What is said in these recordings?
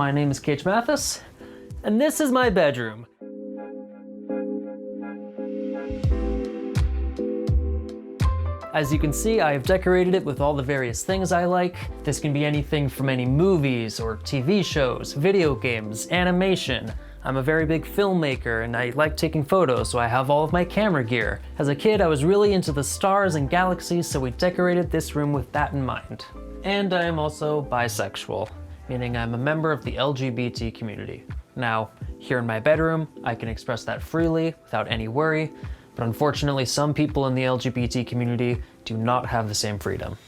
my name is Cage Mathis, and this is my bedroom. As you can see, I have decorated it with all the various things I like. This can be anything from any movies or TV shows, video games, animation. I'm a very big filmmaker and I like taking photos, so I have all of my camera gear. As a kid, I was really into the stars and galaxies, so we decorated this room with that in mind. And I am also bisexual, meaning I'm a member of the LGBT community. Now, here in my bedroom, I can express that freely without any worry, but unfortunately some people in the LGBT community do not have the same freedom.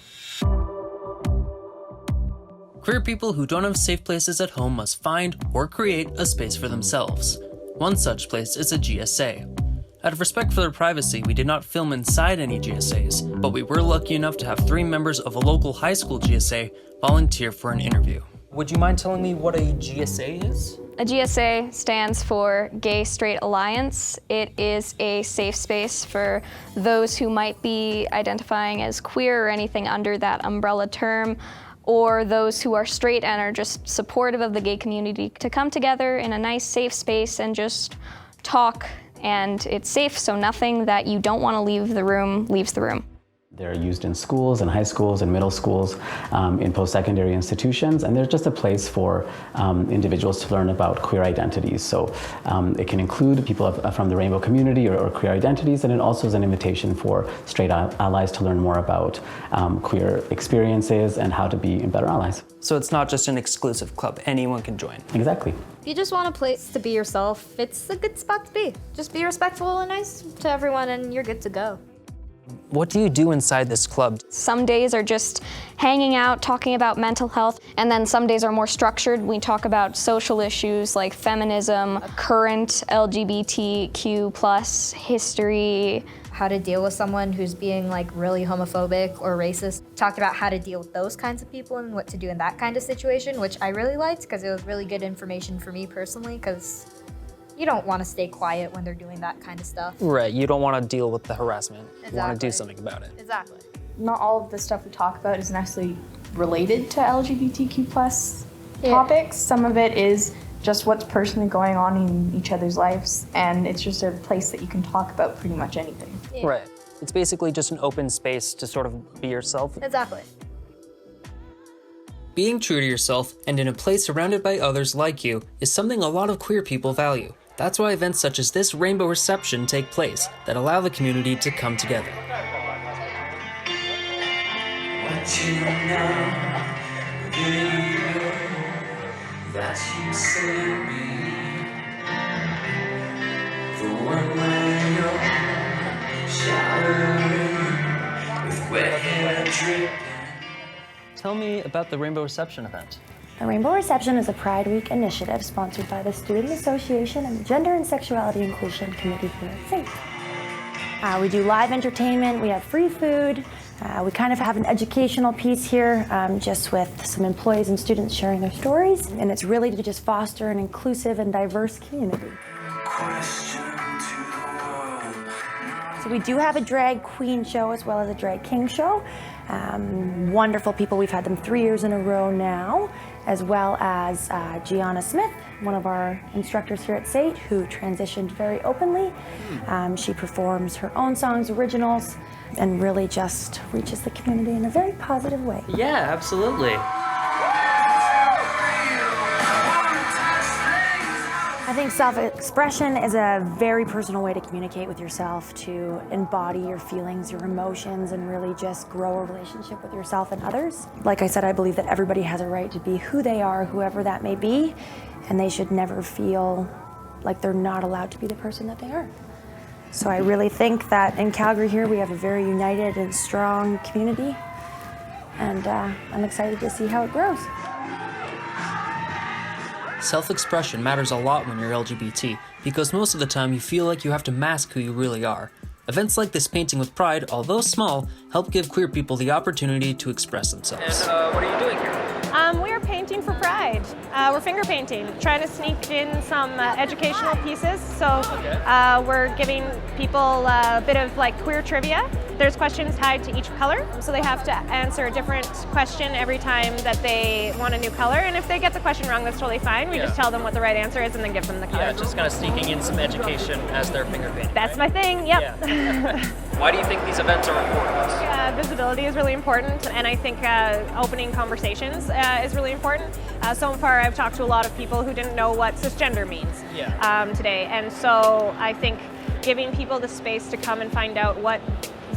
Queer people who don't have safe places at home must find or create a space for themselves. One such place is a GSA. Out of respect for their privacy, we did not film inside any GSAs, but we were lucky enough to have 3 members of a local high school GSA volunteer for an interview. Would you mind telling me what a GSA is? A GSA stands for Gay Straight Alliance. It is a safe space for those who might be identifying as queer or anything under that umbrella term, or those who are straight and are just supportive of the gay community to come together in a nice safe space and just talk. And it's safe, so nothing that you don't want to leave the room leaves the room. They're used in schools and high schools and middle schools, in post-secondary institutions, and they're just a place for individuals to learn about queer identities. So it can include people from the rainbow community or queer identities, and it also is an invitation for straight allies to learn more about queer experiences and how to be better allies. So it's not just an exclusive club, anyone can join. Exactly. If you just want a place to be yourself, it's a good spot to be. Just be respectful and nice to everyone and you're good to go. What do you do inside this club? Some days are just hanging out, talking about mental health, and then some days are more structured. We talk about social issues like feminism, current LGBTQ+ history. How to deal with someone who's being like really homophobic or racist. Talked about how to deal with those kinds of people and what to do in that kind of situation, which I really liked because it was really good information for me personally, because you don't want to stay quiet when they're doing that kind of stuff. Right, you don't want to deal with the harassment. Exactly. You want to do something about it. Exactly. Not all of the stuff we talk about is necessarily related to LGBTQ+ topics. Some of it is just what's personally going on in each other's lives, and it's just a place that you can talk about pretty much anything. Yeah. Right. It's basically just an open space to sort of be yourself. Exactly. Being true to yourself and in a place surrounded by others like you is something a lot of queer people value. That's why events such as this rainbow reception take place that allow the community to come together. What you know, that you say me, the one where you're showering with wet hair dripping. Tell me about the rainbow reception event. The Rainbow Reception is a Pride Week initiative sponsored by the Student Association and the Gender and Sexuality Inclusion Committee here at SAIT. We do live entertainment, we have free food, we kind of have an educational piece here, just with some employees and students sharing their stories, and it's really to just foster an inclusive and diverse community. So we do have a drag queen show as well as a drag king show. Wonderful people, we've had them 3 years in a row now, as well as Gianna Smith, one of our instructors here at SAIT, who transitioned very openly. She performs her own songs, originals, and really just reaches the community in a very positive way. Yeah, absolutely. I think self-expression is a very personal way to communicate with yourself, to embody your feelings, your emotions, and really just grow a relationship with yourself and others. Like I said, I believe that everybody has a right to be who they are, whoever that may be, and they should never feel like they're not allowed to be the person that they are. So I really think that in Calgary here, we have a very united and strong community, and I'm excited to see how it grows. Self-expression matters a lot when you're LGBT, because most of the time you feel like you have to mask who you really are. Events like this Painting with Pride, although small, help give queer people the opportunity to express themselves. And what are you doing here? We are painting for Pride. We're finger painting, trying to sneak in some educational pieces. So we're giving people a bit of like queer trivia, There's questions tied to each color, so they have to answer a different question every time that they want a new color, and if they get the question wrong, that's totally fine. We just tell them what the right answer is and then give them the color. Yeah, just kind of sneaking in some education as they're finger painting. That's my thing, yep. Yeah. Why do you think these events are important? Visibility is really important, and I think opening conversations is really important. So far, I've talked to a lot of people who didn't know what cisgender means today, and so I think giving people the space to come and find out what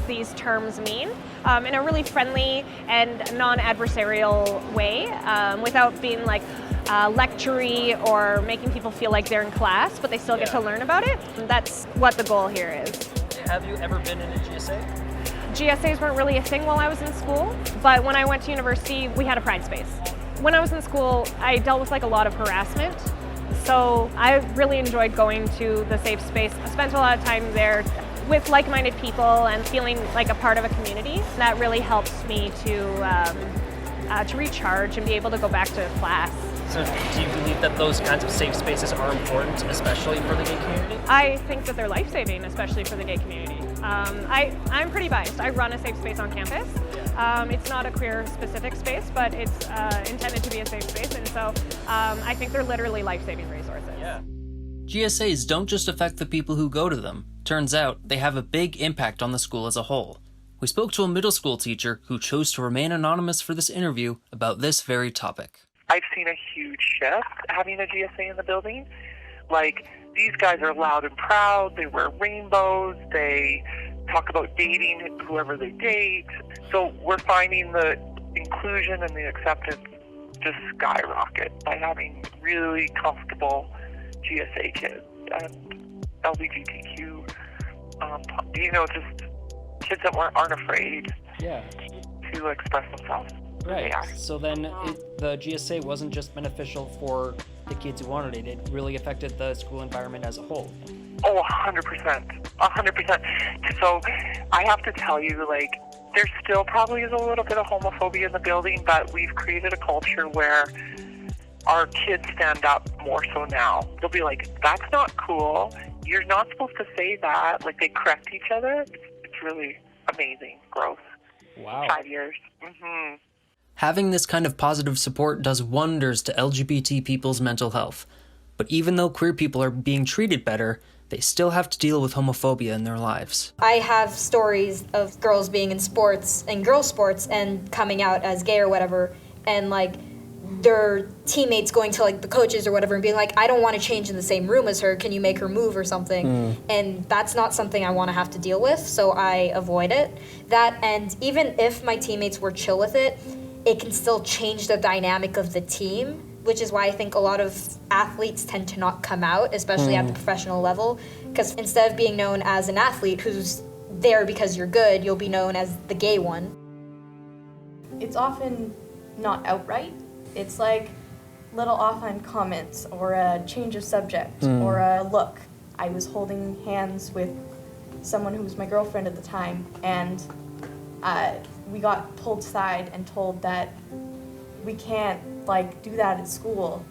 these terms mean in a really friendly and non-adversarial way, without being like lectury or making people feel like they're in class, but they still get to learn about it. That's what the goal here is. Have you ever been in a GSA? GSAs weren't really a thing while I was in school, but when I went to university, we had a pride space. When I was in school, I dealt with like a lot of harassment, so I really enjoyed going to the safe space. I spent a lot of time there with like-minded people and feeling like a part of a community. That really helps me to recharge and be able to go back to class. So do you believe that those kinds of safe spaces are important, especially for the gay community? I think that they're life-saving, especially for the gay community. I'm pretty biased. I run a safe space on campus. It's not a queer-specific space, but it's intended to be a safe space, and so I think they're literally life-saving resources. Yeah. GSAs don't just affect the people who go to them. Turns out, they have a big impact on the school as a whole. We spoke to a middle school teacher who chose to remain anonymous for this interview about this very topic. I've seen a huge shift having a GSA in the building. Like, these guys are loud and proud, they wear rainbows, they talk about dating whoever they date. So we're finding the inclusion and the acceptance just skyrocket by having really comfortable GSA kids and LGBTQ, just kids that aren't afraid to express themselves. Right. So then the GSA wasn't just beneficial for the kids who wanted it. It really affected the school environment as a whole. Oh, 100%. 100%. So I have to tell you, like, there still probably is a little bit of homophobia in the building, but we've created a culture where our kids stand up more so now. They'll be like, that's not cool. You're not supposed to say that. Like, they correct each other. It's really amazing growth. Wow. 5 years. Mm-hmm. Having this kind of positive support does wonders to LGBT people's mental health. But even though queer people are being treated better, they still have to deal with homophobia in their lives. I have stories of girls being in sports and girl sports and coming out as gay or whatever, and like their teammates going to like the coaches or whatever and being like, I don't want to change in the same room as her, can you make her move or something? And that's not something I want to have to deal with, so I avoid it. That, and even if my teammates were chill with it, it can still change the dynamic of the team, which is why I think a lot of athletes tend to not come out, especially at the professional level, because instead of being known as an athlete who's there because you're good, you'll be known as the gay one. It's often not outright. It's like little offhand comments or a change of subject or a look. I was holding hands with someone who was my girlfriend at the time, and we got pulled aside and told that we can't do that at school.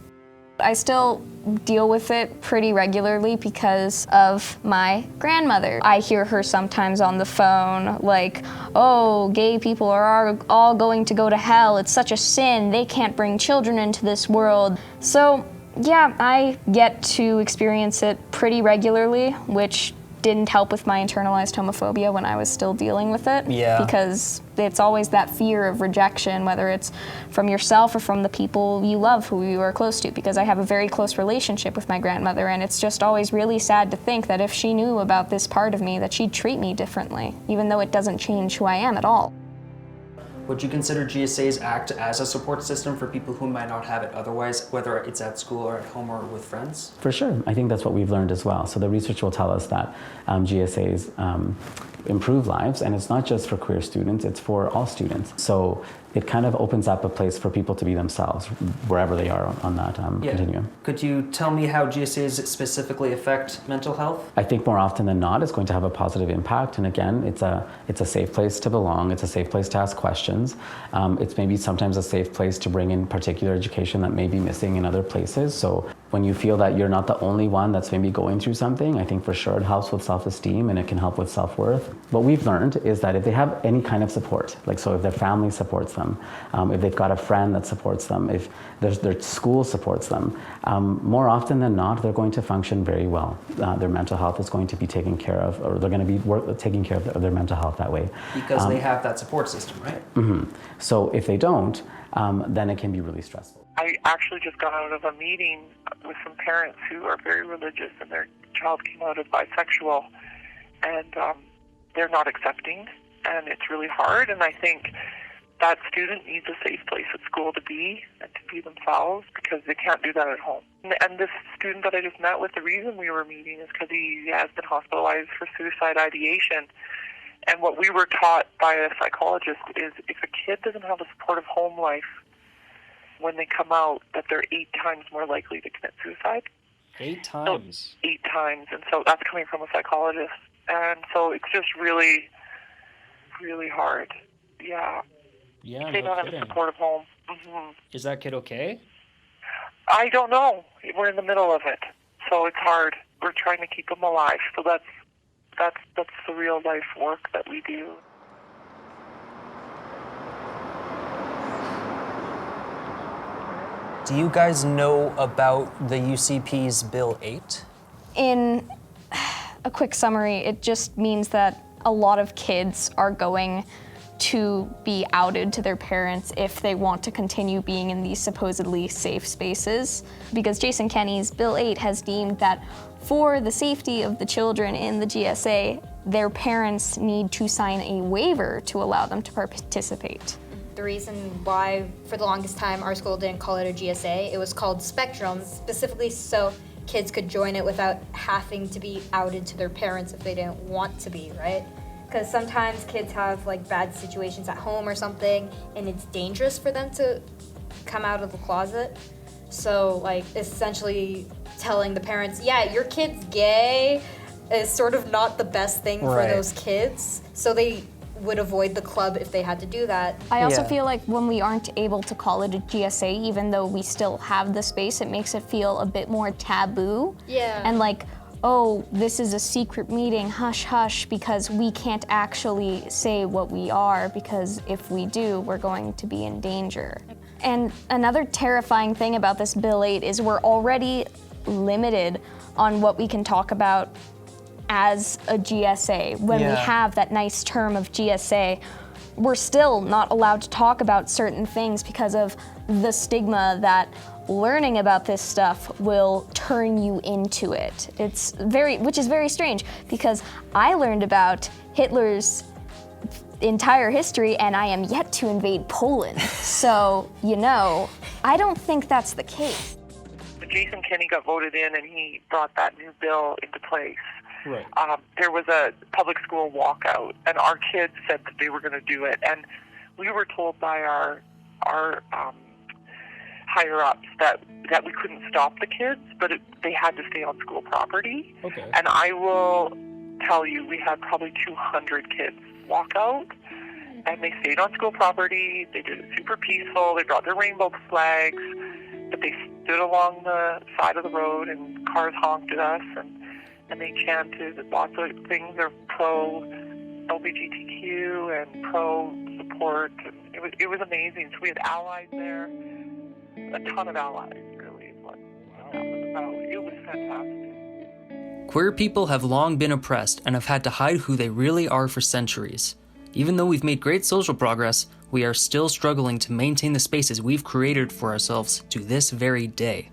I still deal with it pretty regularly because of my grandmother. I hear her sometimes on the phone like, oh, gay people are all going to go to hell. It's such a sin. They can't bring children into this world. So yeah, I get to experience it pretty regularly, which didn't help with my internalized homophobia when I was still dealing with it. Yeah. Because it's always that fear of rejection, whether it's from yourself or from the people you love who you are close to, because I have a very close relationship with my grandmother, and it's just always really sad to think that if she knew about this part of me, that she'd treat me differently, even though it doesn't change who I am at all. Would you consider GSAs act as a support system for people who might not have it otherwise, whether it's at school or at home or with friends? For sure. I think that's what we've learned as well. So the research will tell us that GSAs improve lives, and it's not just for queer students, it's for all students. So it kind of opens up a place for people to be themselves wherever they are on that continuum. Could you tell me how GSAs specifically affect mental health? I think more often than not, it's going to have a positive impact. And again, it's a safe place to belong. It's a safe place to ask questions. It's maybe sometimes a safe place to bring in particular education that may be missing in other places. So when you feel that you're not the only one that's maybe going through something, I think for sure it helps with self-esteem and it can help with self-worth. What we've learned is that if they have any kind of support, like so if their family supports them, if they've got a friend that supports them, if their school supports them, more often than not, they're going to function very well. Their mental health is going to be taken care of, or they're going to be taking care of their mental health that way. Because they have that support system, right? Mm-hmm. So if they don't, then it can be really stressful. I actually just got out of a meeting with some parents who are very religious, and their child came out as bisexual, and they're not accepting, and it's really hard. And I think that student needs a safe place at school to be and to be themselves, because they can't do that at home. And this student that I just met with, the reason we were meeting is because he has been hospitalized for suicide ideation. And what we were taught by a psychologist is if a kid doesn't have a supportive home life when they come out, that they're 8 times more likely to commit suicide. 8 times? So 8 times. And so that's coming from a psychologist. And so it's just really, really hard. Yeah. Yeah, they don't have a supportive home. Mm-hmm. Is that kid okay? I don't know. We're in the middle of it. So it's hard. We're trying to keep them alive. So that's the real life work that we do. Do you guys know about the UCP's Bill 8? In a quick summary, it just means that a lot of kids are going to be outed to their parents if they want to continue being in these supposedly safe spaces. Because Jason Kenney's Bill 8 has deemed that for the safety of the children in the GSA, their parents need to sign a waiver to allow them to participate. The reason why, for the longest time, our school didn't call it a GSA, it was called Spectrum, specifically so kids could join it without having to be outed to their parents if they didn't want to be, right? Because sometimes kids have like bad situations at home or something, and it's dangerous for them to come out of the closet. So like essentially telling the parents, yeah, your kid's gay, is sort of not the best thing for those kids. So they would avoid the club if they had to do that. I also feel like when we aren't able to call it a GSA, even though we still have the space, it makes it feel a bit more taboo. Yeah. And like, oh, this is a secret meeting, hush hush, because we can't actually say what we are, because if we do, we're going to be in danger. And another terrifying thing about this Bill 8 is we're already limited on what we can talk about as a GSA. When we have that nice term of GSA, we're still not allowed to talk about certain things because of the stigma that learning about this stuff will turn you into it. Which is very strange, because I learned about Hitler's entire history and I am yet to invade Poland. So, I don't think that's the case. Jason Kenney got voted in and he brought that new bill into place. Right. There was a public school walkout, and our kids said that they were going to do it. And we were told by our higher-ups that we couldn't stop the kids, but they had to stay on school property. Okay. And I will tell you, we had probably 200 kids walk out, and they stayed on school property. They did it super peaceful. They brought their rainbow flags, but they stood along the side of the road, and cars honked at us, and they chanted lots of things. They're pro-LGBTQ and pro-support. And it was amazing. So we had allies there, a ton of allies, really, is what that was about. It was fantastic. Queer people have long been oppressed and have had to hide who they really are for centuries. Even though we've made great social progress, we are still struggling to maintain the spaces we've created for ourselves to this very day.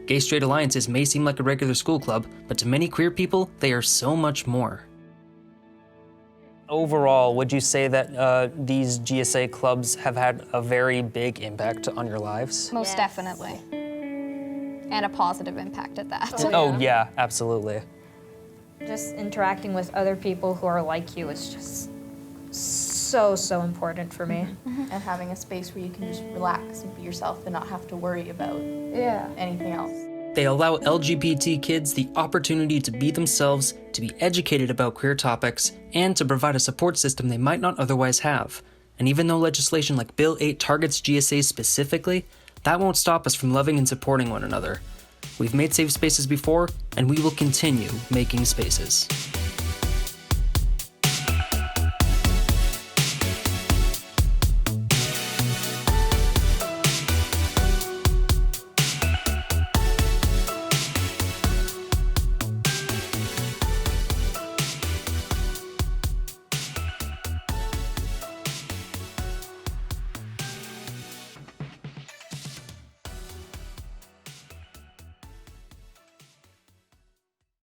Gay-straight alliances may seem like a regular school club, but to many queer people, they are so much more. Overall, would you say that these GSA clubs have had a very big impact on your lives? Most definitely. And a positive impact at that. Oh yeah, absolutely. Just interacting with other people who are like you is just so important for me. And having a space where you can just relax and be yourself and not have to worry about anything else. They allow LGBT kids the opportunity to be themselves, to be educated about queer topics, and to provide a support system they might not otherwise have. And even though legislation like Bill 8 targets GSAs specifically, that won't stop us from loving and supporting one another. We've made safe spaces before, and we will continue making spaces.